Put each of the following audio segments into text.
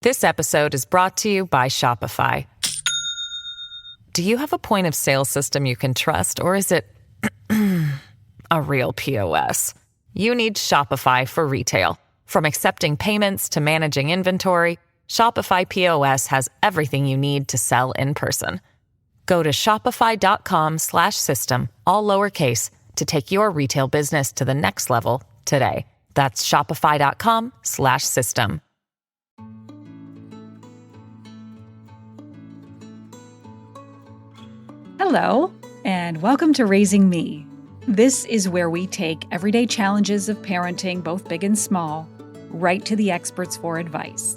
This episode is brought to you by Shopify. Do you have a point of sale system you can trust, or is it a real POS? You need Shopify for retail. From accepting payments to managing inventory, Shopify POS has everything you need to sell in person. Go to shopify.com/system, all lowercase, to take your retail business to the next level today. That's shopify.com/system. Hello, and welcome to Raising Me. This is where we take everyday challenges of parenting, both big and small, right to the experts for advice.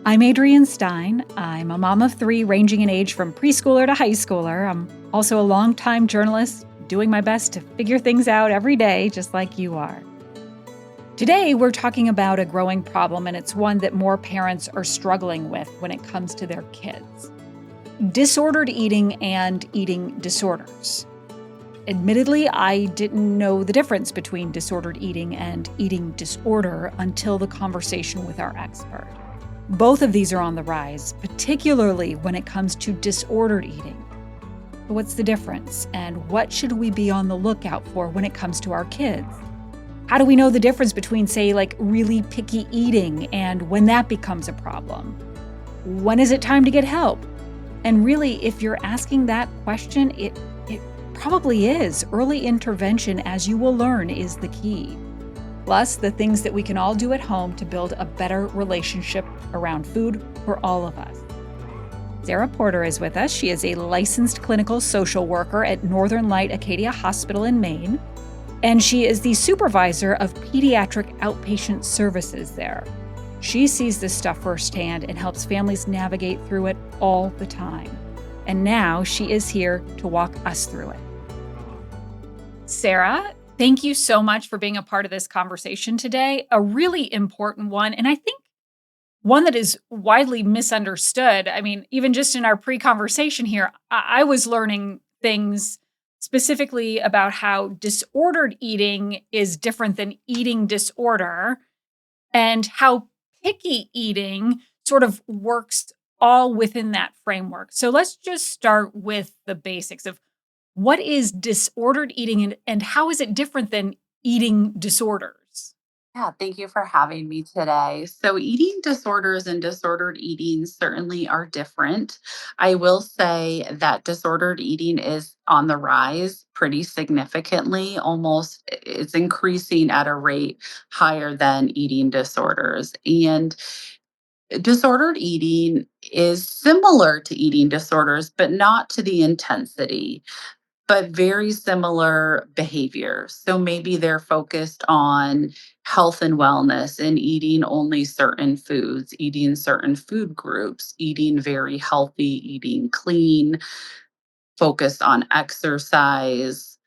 I'm Adrienne Stein. I'm a mom of three, ranging in age from preschooler to high schooler. I'm also a longtime journalist, doing my best to figure things out every day, just like you are. Today, we're talking about a growing problem, and it's one that more parents are struggling with when it comes to their kids: disordered eating and eating disorders. Admittedly, I didn't know the difference between disordered eating and eating disorder until the conversation with our expert. Both of these are on the rise, particularly when it comes to disordered eating. But what's the difference, and what should we be on the lookout for when it comes to our kids? How do we know the difference between, say, like really picky eating and when that becomes a problem? When is it time to get help? And really, if you're asking that question, it probably is. Early intervention, as you will learn, is the key. Plus, the things that we can all do at home to build a better relationship around food for all of us. Sara Porter is with us. She is a licensed clinical social worker at Northern Light Acadia Hospital in Maine, and she is the supervisor of pediatric outpatient services there. She sees this stuff firsthand and helps families navigate through it all the time. And now she is here to walk us through it. Sara, thank you so much for being a part of this conversation today. A really important one, and I think one that is widely misunderstood. I mean, even just in our pre-conversation here, I was learning things specifically about how disordered eating is different than eating disorder, and how picky eating sort of works all within that framework. So let's just start with the basics of what is disordered eating and how is it different than eating disorders? Yeah, thank you for having me today. So, eating disorders and disordered eating certainly are different. I will say that disordered eating is on the rise pretty significantly. Almost it's increasing at a rate higher than eating disorders. And disordered eating is similar to eating disorders, but not to the intensity, but very similar behaviors. So maybe they're focused on health and wellness and eating only certain foods, eating certain food groups, eating very healthy, eating clean, focused on exercise,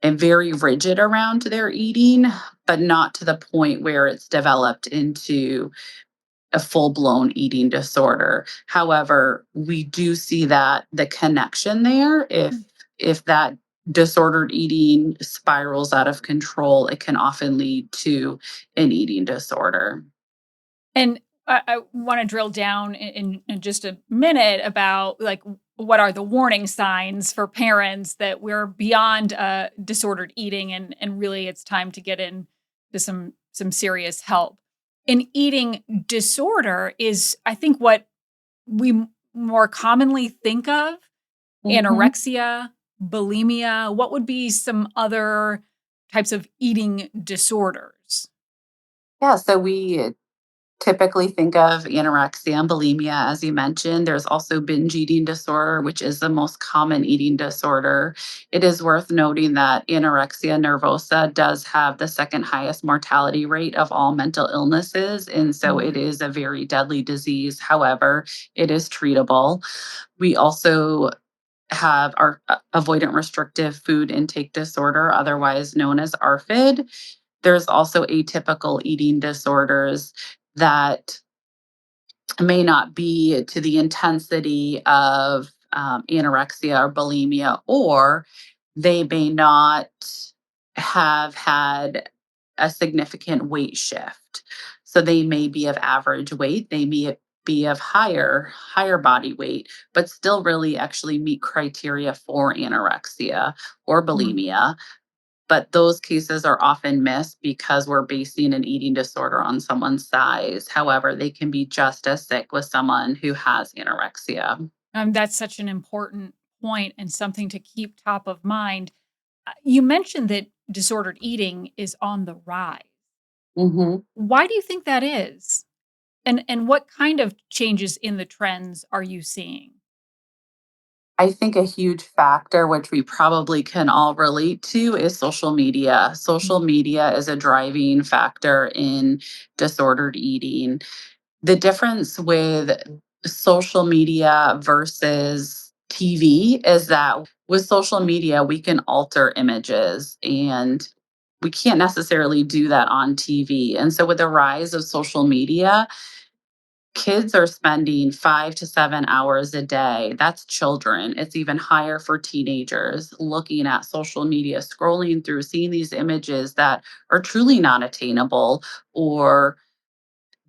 and very rigid around their eating, but not to the point where it's developed into a full-blown eating disorder. However, we do see that the connection there, if that disordered eating spirals out of control, it can often lead to an eating disorder. And I want to drill down in just a minute about like what are the warning signs for parents that we're beyond disordered eating and really it's time to get into some serious help. An eating disorder is, I think, what we more commonly think of: Mhm. anorexia, bulimia. What would be some other types of eating disorders? Yeah, so we typically think of anorexia and bulimia, as you mentioned. There's also binge eating disorder, which is the most common eating disorder. It is worth noting that anorexia nervosa does have the second highest mortality rate of all mental illnesses. And so it is a very deadly disease. However, it is treatable. We also have our avoidant restrictive food intake disorder, otherwise known as ARFID. There's also atypical eating disorders that may not be to the intensity of anorexia or bulimia, or they may not have had a significant weight shift. So they may be of average weight, they may be of higher body weight, but still really actually meet criteria for anorexia or Mm. bulimia. But those cases are often missed because we're basing an eating disorder on someone's size. However, they can be just as sick with someone who has anorexia. That's such an important point and something to keep top of mind. You mentioned that disordered eating is on the rise. hmm Why do you think that is? And what kind of changes in the trends are you seeing? I think a huge factor, which we probably can all relate to, is social media. Social Mm. media is a driving factor in disordered eating. The difference with social media versus TV is that with social media, we can alter images and we can't necessarily do that on TV. And so, with the rise of social media, kids are spending 5 to 7 hours a day. That's children. It's even higher for teenagers looking at social media, scrolling through, seeing these images that are truly not attainable or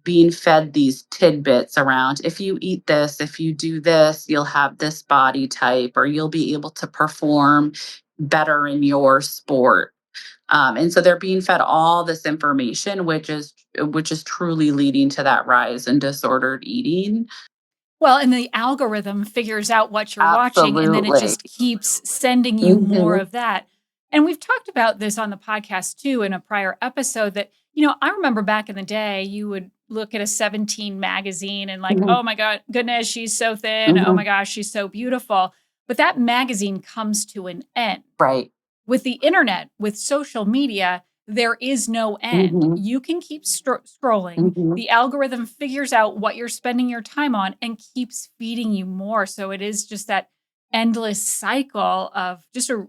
being fed these tidbits around if you eat this, if you do this, you'll have this body type or you'll be able to perform better in your sport. And so they're being fed all this information, which is truly leading to that rise in disordered eating. Well, and the algorithm figures out what you're watching, and then it Absolutely. just keeps sending you more hmm of that. And we've talked about this on the podcast too in a prior episode that, I remember back in the day, you would look at a 17 magazine and like, hmm oh my God, goodness, she's so thin. Oh hmm my gosh, she's so beautiful. But that magazine comes to an end. Right. With the internet, with social media, there is no end. hmm You can keep scrolling. hmm The algorithm figures out what you're spending your time on and keeps feeding you more. So it is just that endless cycle of just a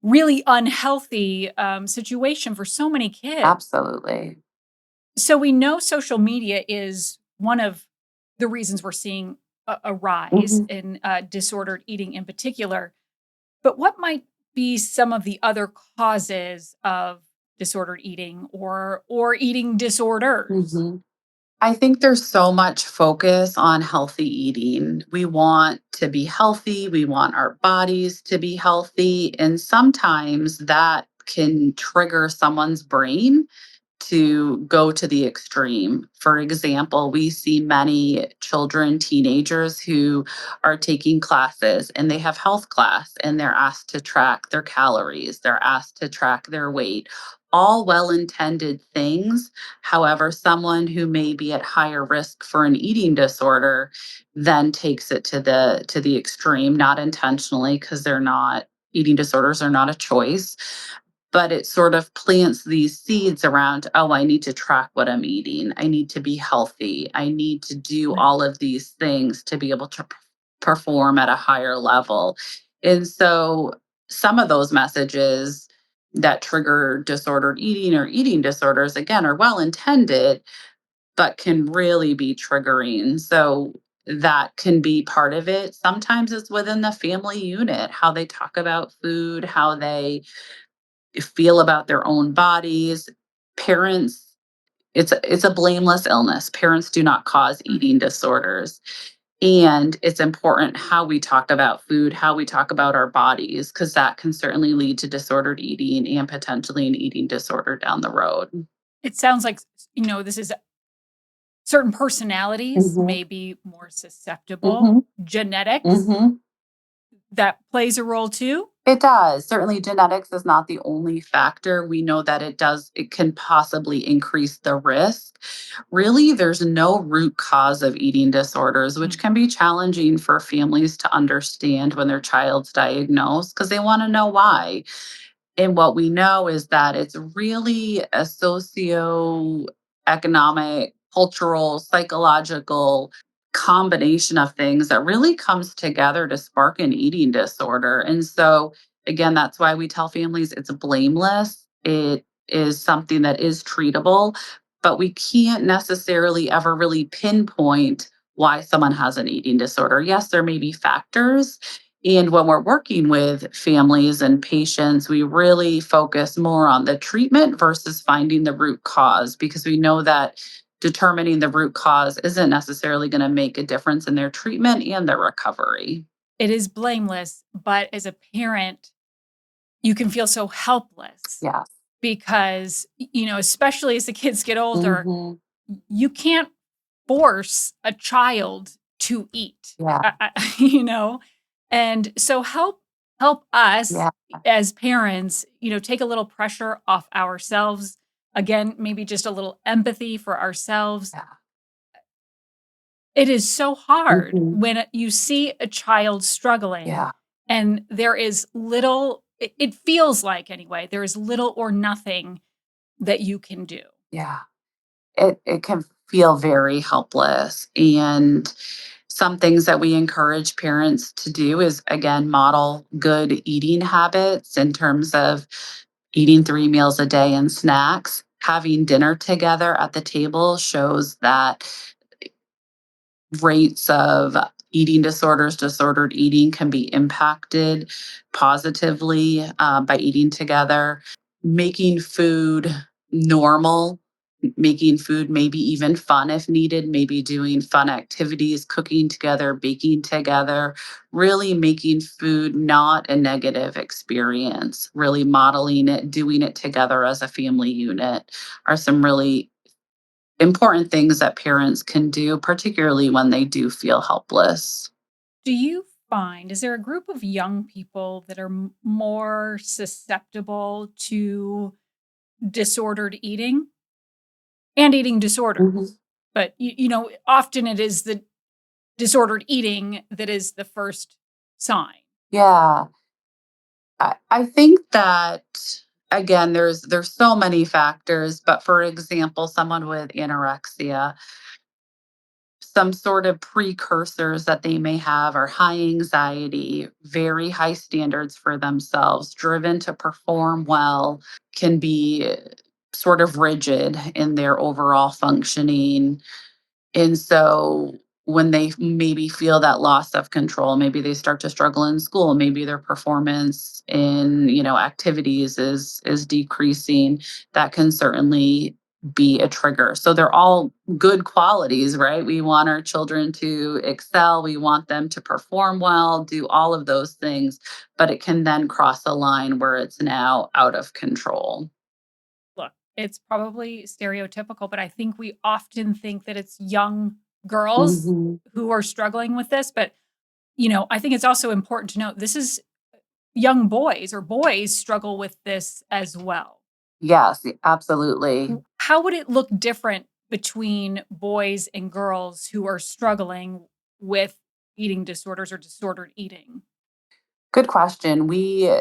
really unhealthy situation for so many kids. Absolutely. So we know social media is one of the reasons we're seeing a rise hmm in disordered eating in particular. But what might be some of the other causes of disordered eating or eating disorders? hmm I think there's so much focus on healthy eating. We want to be healthy, we want our bodies to be healthy, and sometimes that can trigger someone's brain to go to the extreme. For example, we see many children, teenagers who are taking classes and they have health class and they're asked to track their calories, they're asked to track their weight. All well intended things. However, someone who may be at higher risk for an eating disorder then takes it to the extreme, not intentionally, because they're not eating disorders are not a choice, but it sort of plants these seeds around, oh, I need to track what I'm eating. I need to be healthy. I need to do Right. all of these things to be able to perform at a higher level. And so some of those messages that trigger disordered eating or eating disorders, again, are well intended, but can really be triggering. So that can be part of it. Sometimes it's within the family unit, how they talk about food, how they feel about their own bodies. Parents, it's a blameless illness. Parents do not cause Mhm. eating disorders. And it's important how we talk about food, how we talk about our bodies, because that can certainly lead to disordered eating and potentially an eating disorder down the road. It sounds like, this is certain personalities hmm may be more susceptible. hmm Genetics, hmm that plays a role too. It does. Certainly genetics is not the only factor. We know that it can possibly increase the risk. Really, there's no root cause of eating disorders, which Mm. can be challenging for families to understand when their child's diagnosed because they want to know why. And what we know is that it's really a socio-economic, cultural, psychological combination of things that really comes together to spark an eating disorder. And so, again, that's why we tell families it's blameless. It is something that is treatable, but we can't necessarily ever really pinpoint why someone has an eating disorder. Yes, there may be factors, and when we're working with families and patients, we really focus more on the treatment versus finding the root cause because we know that determining the root cause isn't necessarily going to make a difference in their treatment and their recovery. It is blameless, but as a parent, you can feel so helpless Yes. because, especially as the kids get older, Hmm. you can't force a child to eat, Yeah. And so help us Yeah. as parents, take a little pressure off ourselves. Again, maybe just a little empathy for ourselves. Yeah. It is so hard Hmm. when you see a child struggling Yeah. and there is little, it feels like anyway, there is little or nothing that you can do. Yeah. It can feel very helpless. And some things that we encourage parents to do is, again, model good eating habits in terms of eating 3 meals a day and snacks. Having dinner together at the table shows that rates of eating disorders, disordered eating can be impacted positively by eating together. Making food normal, making food maybe even fun if needed, maybe doing fun activities, cooking together, baking together, really making food not a negative experience, really modeling it, doing it together as a family unit are some really important things that parents can do, particularly when they do feel helpless. Do you find, is there a group of young people that are more susceptible to disordered eating and eating Mhm. disorders? But, often it is the disordered eating that is the first sign. Yeah, I think that again, there's so many factors, but for example, someone with anorexia, some sort of precursors that they may have are high anxiety, very high standards for themselves, driven to perform well, can be sort of rigid in their overall functioning. And so when they maybe feel that loss of control, maybe they start to struggle in school, maybe their performance in, activities is decreasing, that can certainly be a trigger. So they're all good qualities, right? We want our children to excel, we want them to perform well, do all of those things, but it can then cross a line where it's now out of control. Look, it's probably stereotypical, but I think we often think that it's young girls Mhm. who are struggling with this. But, I think it's also important to note this is young boys, or boys struggle with this as well. Yes, absolutely. How would it look different between boys and girls who are struggling with eating disorders or disordered eating? Good question. We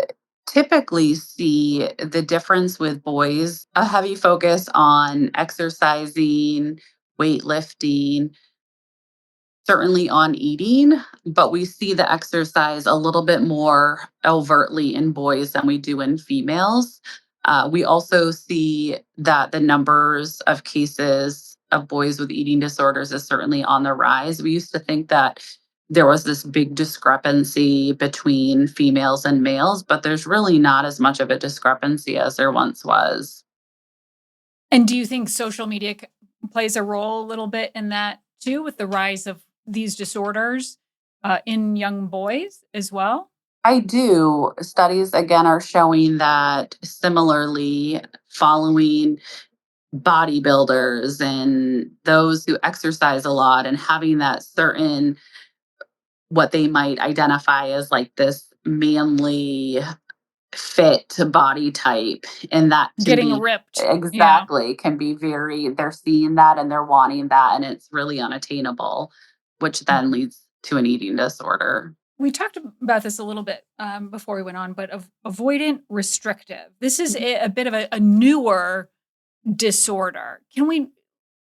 typically see the difference with boys, a heavy focus on exercising, weightlifting, certainly on eating, but we see the exercise a little bit more overtly in boys than we do in females. We also see that the numbers of cases of boys with eating disorders is certainly on the rise. We used to think that there was this big discrepancy between females and males, but there's really not as much of a discrepancy as there once was. And do you think social media plays a role a little bit in that too, with the rise of these disorders in young boys as well? I do. Studies again are showing that similarly, following bodybuilders and those who exercise a lot and having that certain, what they might identify as like this manly fit body type, and that can Getting be ripped. Yeah. exactly, can be very, they're seeing that and they're wanting that and it's really unattainable, which then Mhm. leads to an eating disorder. We talked about this a little bit before we went on, but avoidant restrictive. This is a bit of a newer disorder. Can we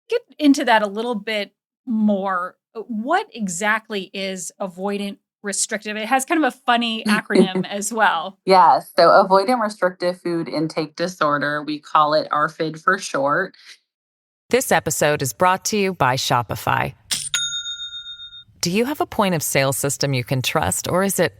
get into that a little bit more? What exactly is avoidant restrictive? It has kind of a funny acronym as well. Yeah, so avoidant restrictive food intake disorder, we call it ARFID for short. This episode is brought to you by Shopify. Do you have a point of sale system you can trust, or is it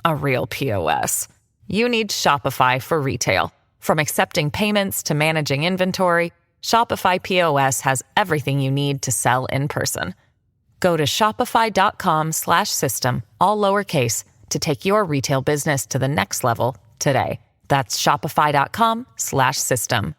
a real POS? You need Shopify for retail. From accepting payments to managing inventory, Shopify POS has everything you need to sell in person. Go to shopify.com/system, all lowercase, to take your retail business to the next level today. That's shopify.com/system.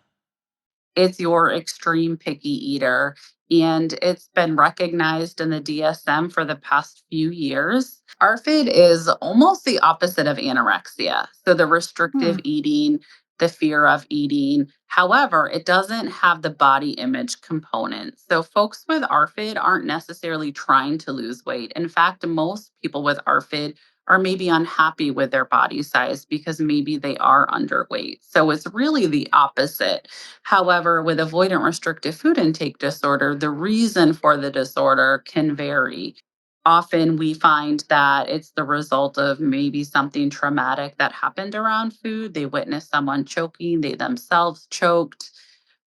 It's your extreme picky eater. And it's been recognized in the DSM for the past few years. ARFID is almost the opposite of anorexia. So the restrictive Hmm. eating, the fear of eating. However, it doesn't have the body image component. So folks with ARFID aren't necessarily trying to lose weight. In fact, most people with ARFID are maybe unhappy with their body size because maybe they are underweight. So it's really the opposite. However, with avoidant restrictive food intake disorder, the reason for the disorder can vary. Often we find that it's the result of maybe something traumatic that happened around food. They witnessed someone choking, they themselves choked.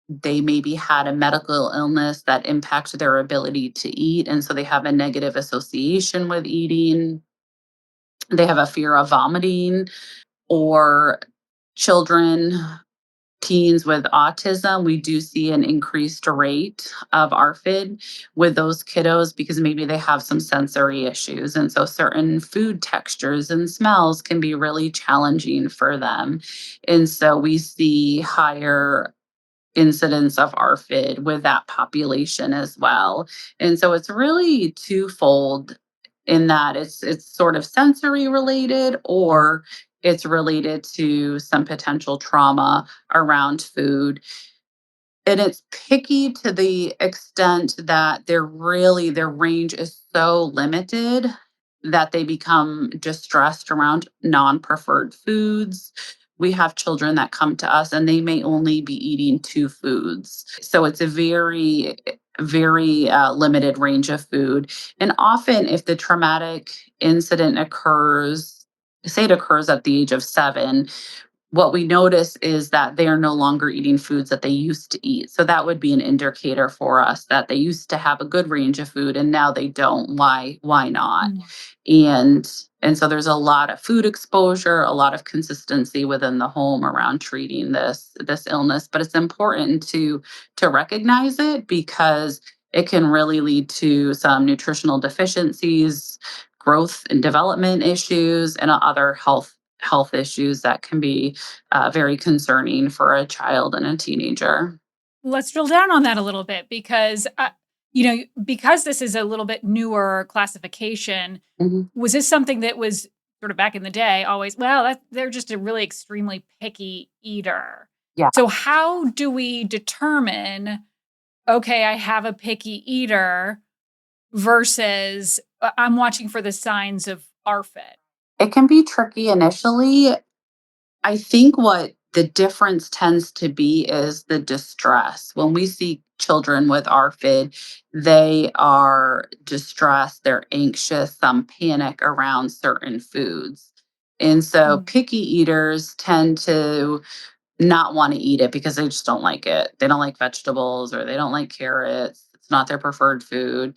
They maybe had a medical illness that impacted their ability to eat. And so they have a negative association with eating. They have a fear of vomiting, or children, teens with autism, we do see an increased rate of ARFID with those kiddos because maybe they have some sensory issues. And so certain food textures and smells can be really challenging for them. And so we see higher incidence of ARFID with that population as well. And so it's really twofold in that it's sort of sensory related, or it's related to some potential trauma around food. And it's picky to the extent that their range is so limited that they become distressed around non-preferred foods. We have children that come to us and they may only be eating two foods. So it's a very limited range of food. And often, if the traumatic incident occurs, say it occurs at the age of 7, what we notice is that they are no longer eating foods that they used to eat. So that would be an indicator for us that they used to have a good range of food and now they don't. Why not? Hmm. And and so there's a lot of food exposure, a lot of consistency within the home around treating this illness. But it's important to recognize it because it can really lead to some nutritional deficiencies, growth and development issues, and other health issues that can be very concerning for a child and a teenager. Let's drill down on that a little bit because, because this is a little bit newer classification, Mhm. was this something that was sort of back in the day always, well, they're just a really extremely picky eater. Yeah. So how do we determine, okay, I have a picky eater versus I'm watching for the signs of ARFID? It can be tricky initially. I think what the difference tends to be is the distress. When we see children with ARFID, they are distressed, they're anxious, some panic around certain foods. And so Mm. picky eaters tend to not want to eat it because they just don't like it. They don't like vegetables or they don't like carrots. It's not their preferred food.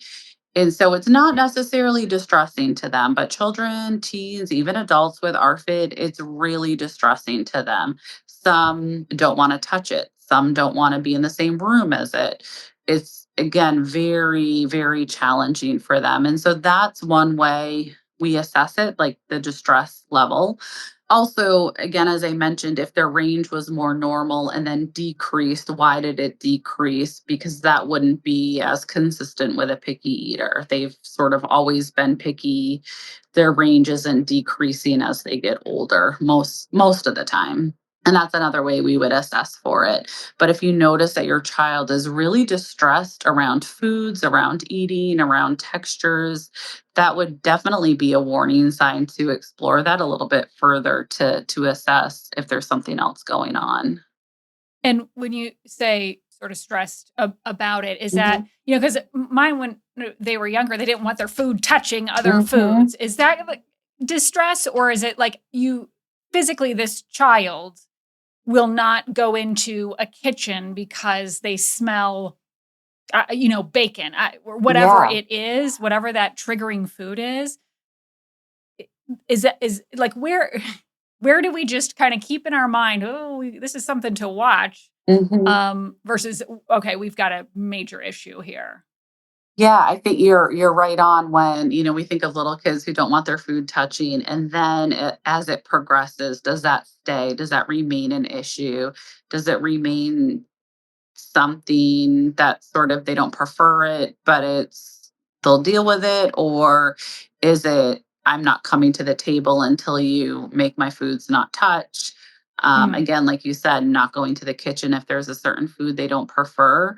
And so it's not necessarily distressing to them, but children, teens, even adults with ARFID, it's really distressing to them. Some don't want to touch it. Some don't want to be in the same room as it. It's again very challenging for them. And so that's one way we assess it, like the distress level. Also, again, as I mentioned, if their range was more normal and then decreased, why did it decrease? Because that wouldn't be as consistent with a picky eater. They've sort of always been picky. Their range isn't decreasing as they get older, most of the time. And that's another way we would assess for it. But if you notice that your child is really distressed around foods, around eating, around textures, that would definitely be a warning sign to explore that a little bit further to assess if there's something else going on. And when you say sort of stressed about it, is that, Mhm. because mine, when they were younger, they didn't want their food touching other Mhm. foods. Is that like distress, or is it like you physically, this child will not go into a kitchen because they smell, bacon, or whatever Yeah. it is, whatever that triggering food is? Is that is like where where do we just kind of keep in our mind, oh, this is something to watch? Mhm. versus, okay, we've got a major issue here. Yeah, I think you're right on when, we think of little kids who don't want their food touching, and then as it progresses, does that stay? Does that remain an issue? Does it remain something that sort of they don't prefer it, but they'll deal with it? Or is it, I'm not coming to the table until you make my foods not touch? Mm. Again, like you said, not going to the kitchen if there's a certain food they don't prefer.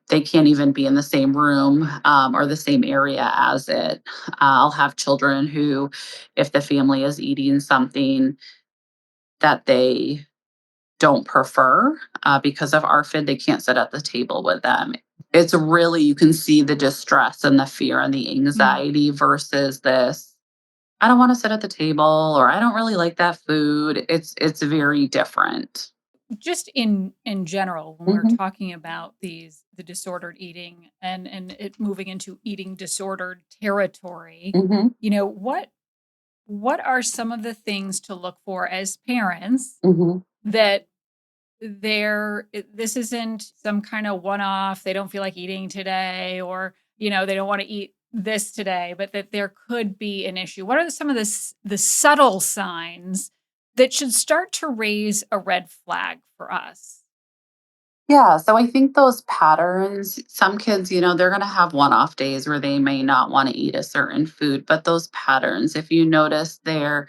They can't even be in the same room or the same area as it. I'll have children who, if the family is eating something that they don't prefer because of ARFID, they can't sit at the table with them. It's really, you can see the distress and the fear and the Mm. anxiety versus this, I don't want to sit at the table, or I don't really like that food. It's very different. Just in general, when we're Hmm. talking about the disordered eating and it moving into eating disordered territory, Hmm. what are some of the things to look for as parents Hmm. that this isn't some kind of one-off, they don't feel like eating today, or they don't want to eat this today, but that there could be an issue? What are some of the subtle signs that should start to raise a red flag for us? Yeah, so I think those patterns, some kids, they're going to have one off days where they may not want to eat a certain food, but those patterns, if you notice they're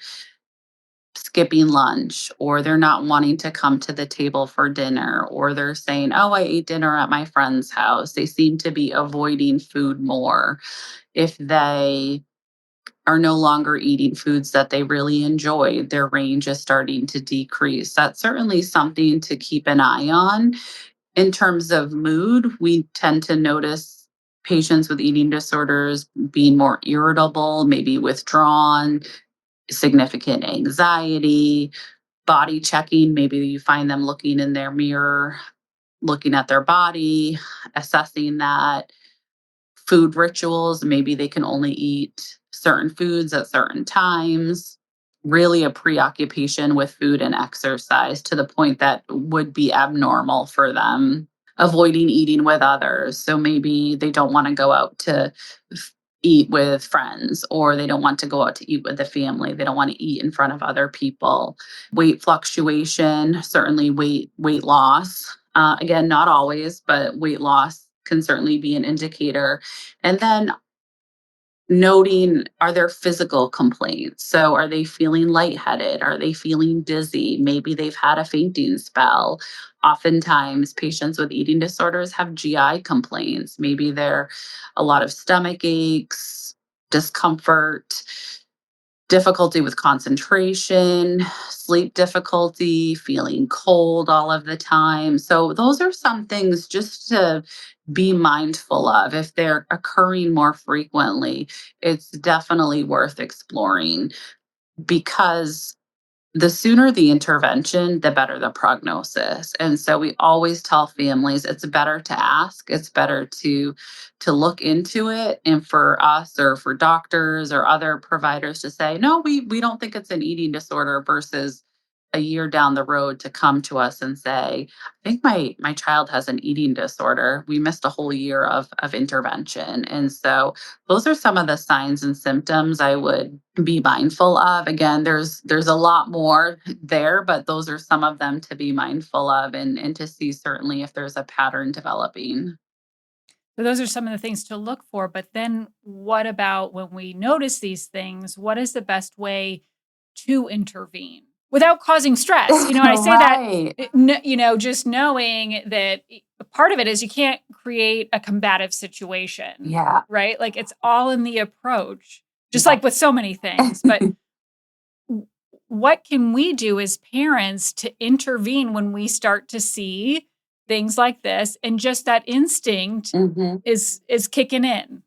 skipping lunch, or they're not wanting to come to the table for dinner, or they're saying, oh, I ate dinner at my friend's house, they seem to be avoiding food more. If they are no longer eating foods that they really enjoy, their range is starting to decrease. That's certainly something to keep an eye on. In terms of mood, we tend to notice patients with eating disorders being more irritable, maybe withdrawn, significant anxiety, body checking. Maybe you find them looking in their mirror, looking at their body, assessing that. Food rituals, maybe they can only eat certain foods at certain times. Really a preoccupation with food and exercise to the point that would be abnormal for them. Avoiding eating with others. So maybe they don't want to go out to eat with friends, or they don't want to go out to eat with the family. They don't want to eat in front of other people. Weight fluctuation, certainly weight loss. Again, not always, but weight loss can certainly be an indicator. And then noting, are there physical complaints? So are they feeling lightheaded? Are they feeling dizzy? Maybe they've had a fainting spell. Oftentimes patients with eating disorders have GI complaints. Maybe they're a lot of stomach aches, discomfort, difficulty with concentration, sleep difficulty, feeling cold all of the time. So, those are some things just to be mindful of. If they're occurring more frequently, it's definitely worth exploring, because the sooner the intervention, the better the prognosis. And so we always tell families it's better to ask, it's better to look into it, and for us or for doctors or other providers to say, no, we don't think it's an eating disorder, versus a year down the road to come to us and say, I think my child has an eating disorder. We missed a whole year of intervention. And so those are some of the signs and symptoms I would be mindful of. Again, there's a lot more there, but those are some of them to be mindful of, and to see certainly if there's a pattern developing. So those are some of the things to look for. But then what about when we notice these things? What is the best way to intervene without causing stress? And I say that, Right. just knowing that part of it is you can't create a combative situation, Yeah. right? Like it's all in the approach, just Yeah. like with so many things. But what can we do as parents to intervene when we start to see things like this and just that instinct Hmm. is kicking in?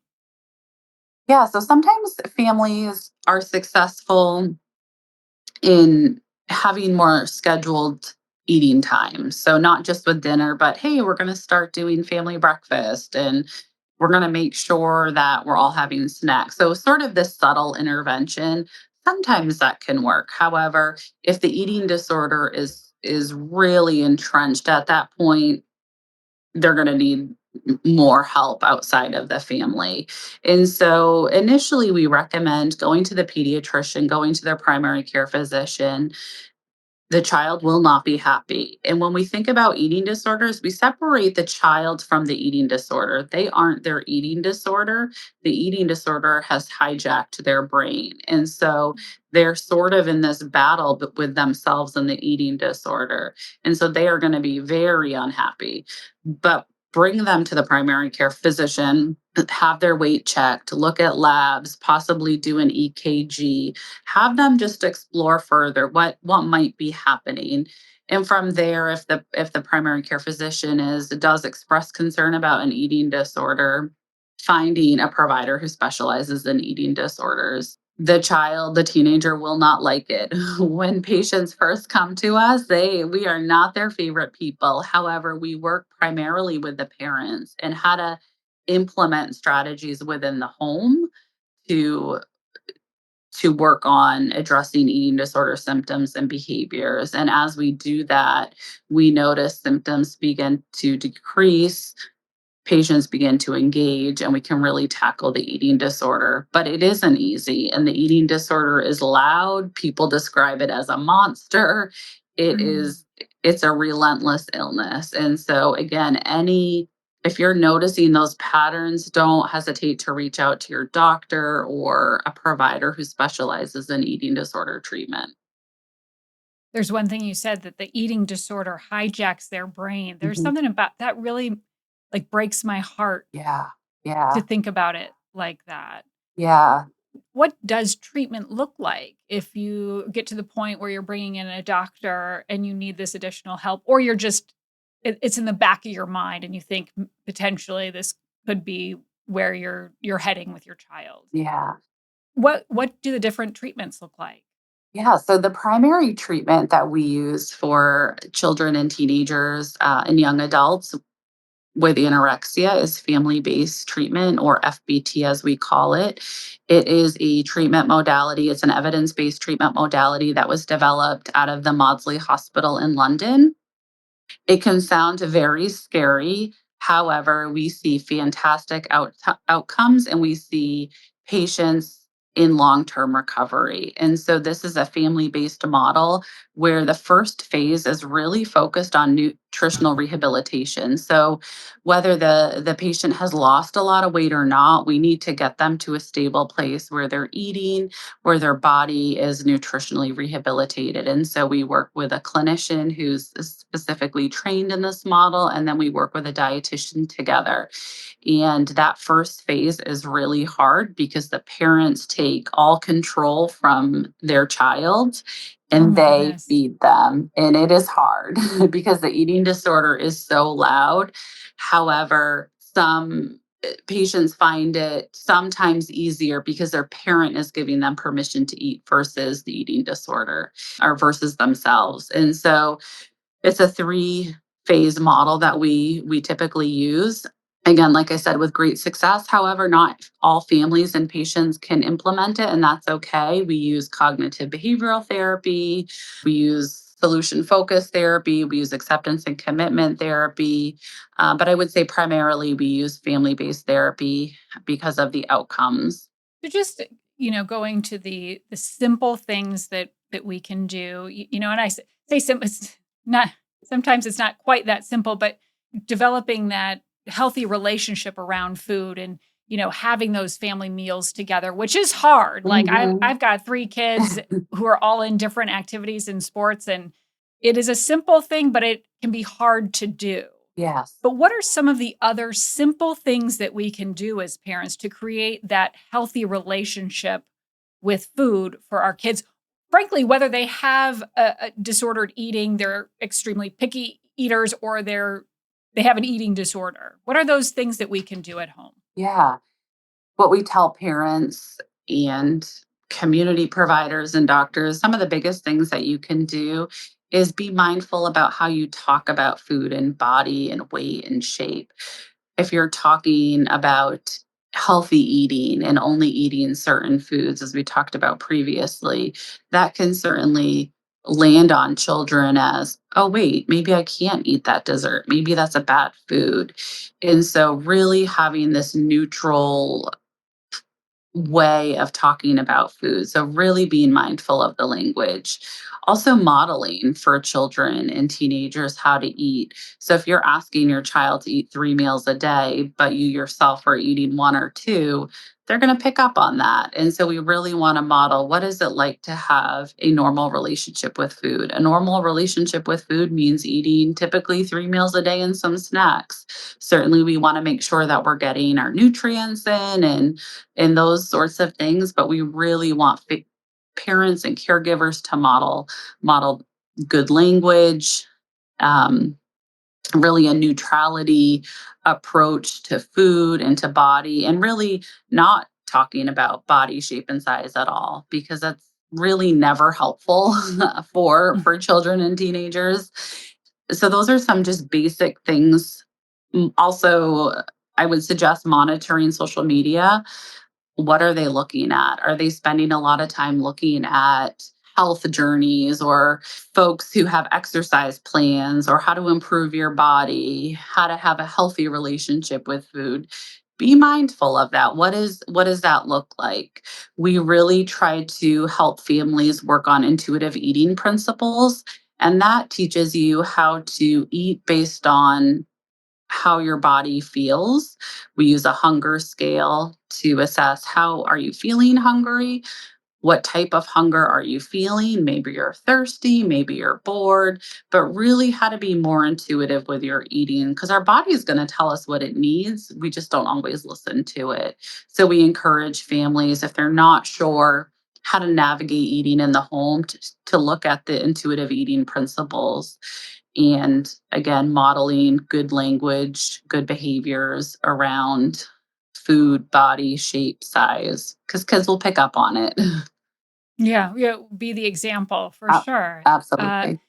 Yeah. So sometimes families are successful in having more scheduled eating times. So not just with dinner, but hey, we're going to start doing family breakfast, and we're going to make sure that we're all having snacks. So sort of this subtle intervention, sometimes that can work. However, if the eating disorder is is really entrenched at that point, they're going to need more help outside of the family. And so initially we recommend going to the pediatrician, going to their primary care physician. The child will not be happy. And when we think about eating disorders, we separate the child from the eating disorder. They aren't their eating disorder. The eating disorder has hijacked their brain. And so they're sort of in this battle with themselves and the eating disorder. And so they are going to be very unhappy. But bring them to the primary care physician, have their weight checked, look at labs, possibly do an EKG, have them just explore further what might be happening. And from there, if the primary care physician does express concern about an eating disorder, finding a provider who specializes in eating disorders. The teenager will not like it. When patients first come to us, we are not their favorite people. However, we work primarily with the parents and how to implement strategies within the home to work on addressing eating disorder symptoms and behaviors. And as we do that, we notice symptoms begin to decrease, patients begin to engage, and we can really tackle the eating disorder. But it isn't easy, and the eating disorder is loud. People describe it as a monster. It Mm. is it's a relentless illness. And so again, any if you're noticing those patterns, don't hesitate to reach out to your doctor or a provider who specializes in eating disorder treatment. There's one thing you said that the eating disorder hijacks their brain. There's Mhm. something about that really like breaks my heart Yeah. to Yeah. think about it like that. Yeah. What does treatment look like if you get to the point where you're bringing in a doctor and you need this additional help, or you're just it's in the back of your mind and you think potentially this could be where you're heading with your child? Yeah. What do the different treatments look like? Yeah, so the primary treatment that we use for children and teenagers and young adults with anorexia is family based treatment, or FBT as we call it. It is a treatment modality, it's an evidence based treatment modality that was developed out of the Maudsley Hospital in London. It can sound very scary. However, we see fantastic outcomes, and we see patients in long term recovery. And so, this is a family based model where the first phase is really focused on nutritional rehabilitation. So, whether the patient has lost a lot of weight or not, we need to get them to a stable place where they're eating, where their body is nutritionally rehabilitated. And so we work with a clinician who's specifically trained in this model, and then we work with a dietitian together. And that first phase is really hard because the parents take all control from their child Oh and my they goodness. feed them. And it is hard because the eating disorder is so loud. However, some patients find it sometimes easier because their parent is giving them permission to eat versus the eating disorder or versus themselves. And so it's a three-phase model that we typically use. Again, like I said, with great success. However, not all families and patients can implement it, and that's okay. We use cognitive behavioral therapy, we use solution focused therapy, we use acceptance and commitment therapy. But I would say primarily we use family based therapy because of the outcomes. So just, going to the simple things that we can do, and say simple, it's not, sometimes it's not quite that simple, but developing that healthy relationship around food and, having those family meals together, which is hard. Like Mhm. I've got 3 kids who are all in different activities and sports, and it is a simple thing, but it can be hard to do. Yes. But what are some of the other simple things that we can do as parents to create that healthy relationship with food for our kids? Frankly, whether they have a disordered eating, they're extremely picky eaters, or they have an eating disorder. What are those things that we can do at home? Yeah. What we tell parents and community providers and doctors, some of the biggest things that you can do is be mindful about how you talk about food and body and weight and shape. If you're talking about healthy eating and only eating certain foods, as we talked about previously, that can certainly land on children as, oh, wait, maybe I can't eat that dessert. Maybe that's a bad food. And so, really having this neutral way of talking about food. So, really being mindful of the language. Also, modeling for children and teenagers how to eat. So, if you're asking your child to eat 3 meals a day, but you yourself are eating one or two, they're going to pick up on that. And so, we really want to model what is it like to have a normal relationship with food. A normal relationship with food means eating typically 3 meals a day and some snacks. Certainly, we want to make sure that we're getting our nutrients in and those sorts of things. But we really want parents and caregivers to model good language, um, really a neutrality approach to food and to body, and really not talking about body shape and size at all, because that's really never helpful for children and teenagers. So those are some just basic things. Also, I would suggest monitoring social media. What are they looking at? Are they spending a lot of time looking at health journeys or folks who have exercise plans or how to improve your body, how to have a healthy relationship with food? Be mindful of that. What does that look like? We really try to help families work on intuitive eating principles, and that teaches you how to eat based on how your body feels. We use a hunger scale to assess, how are you feeling hungry? What type of hunger are you feeling? Maybe you're thirsty, maybe you're bored, but really how to be more intuitive with your eating, because our body is going to tell us what it needs. We just don't always listen to it. So we encourage families, if they're not sure how to navigate eating in the home, to look at the intuitive eating principles. And again, modeling good language, good behaviors around food, body, shape, size, because kids will pick up on it. Yeah, yeah, be the example for Ab- sure. Absolutely.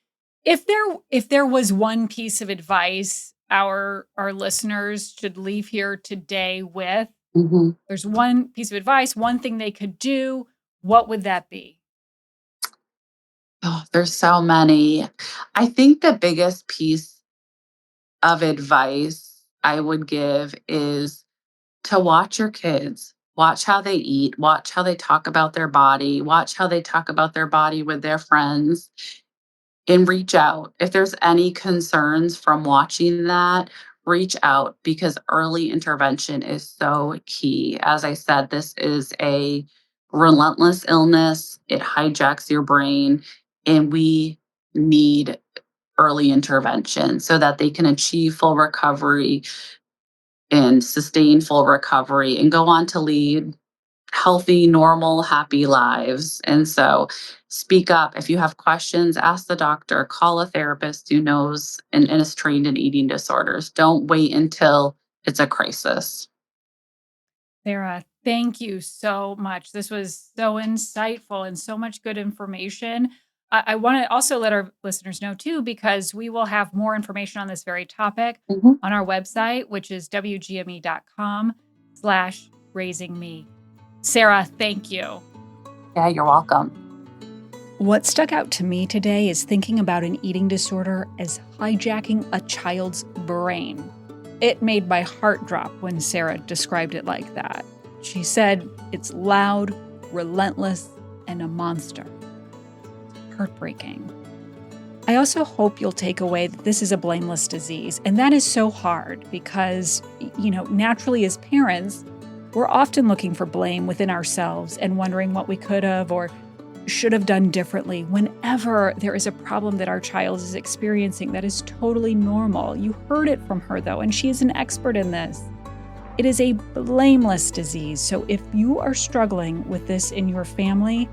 If there was one piece of advice our listeners should leave here today with, Mhm. there's one piece of advice, one thing they could do, what would that be? Oh, there's so many. I think the biggest piece of advice I would give is to watch your kids. Watch how they eat, watch how they talk about their body, watch how they talk about their body with their friends, and reach out. If there's any concerns from watching that, reach out, because early intervention is so key. As I said, this is a relentless illness, it hijacks your brain, and we need early intervention so that they can achieve full recovery and sustain full recovery and go on to lead healthy, normal, happy lives. And so speak up. If you have questions, ask the doctor, call a therapist who knows and is trained in eating disorders. Don't wait until it's a crisis. Sarah, thank you so much. This was so insightful and so much good information. I want to also let our listeners know too, because we will have more information on this very topic Mhm. on our website, which is wgme.com/raisingme. Sarah, thank you. Yeah, you're welcome. What stuck out to me today is thinking about an eating disorder as hijacking a child's brain. It made my heart drop when Sarah described it like that. She said it's loud, relentless, and a monster. Heartbreaking. I also hope you'll take away that this is a blameless disease, and that is so hard because, naturally as parents, we're often looking for blame within ourselves and wondering what we could have or should have done differently whenever there is a problem that our child is experiencing that is totally normal. You heard it from her, though, and she is an expert in this. It is a blameless disease, so if you are struggling with this in your family,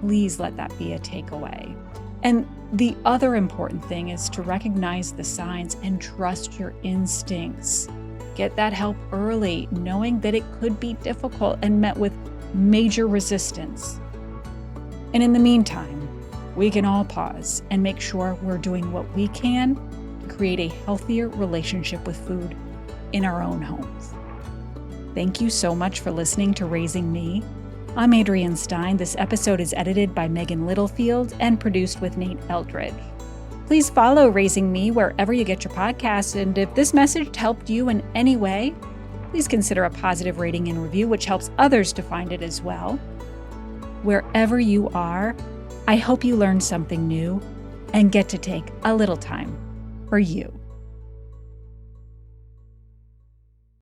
please let that be a takeaway. And the other important thing is to recognize the signs and trust your instincts. Get that help early, knowing that it could be difficult and met with major resistance. And in the meantime, we can all pause and make sure we're doing what we can to create a healthier relationship with food in our own homes. Thank you so much for listening to Raising Me. I'm Adrienne Stein. This episode is edited by Megan Littlefield and produced with Nate Eldridge. Please follow Raising Me wherever you get your podcasts, and if this message helped you in any way, please consider a positive rating and review, which helps others to find it as well. Wherever you are, I hope you learn something new and get to take a little time for you.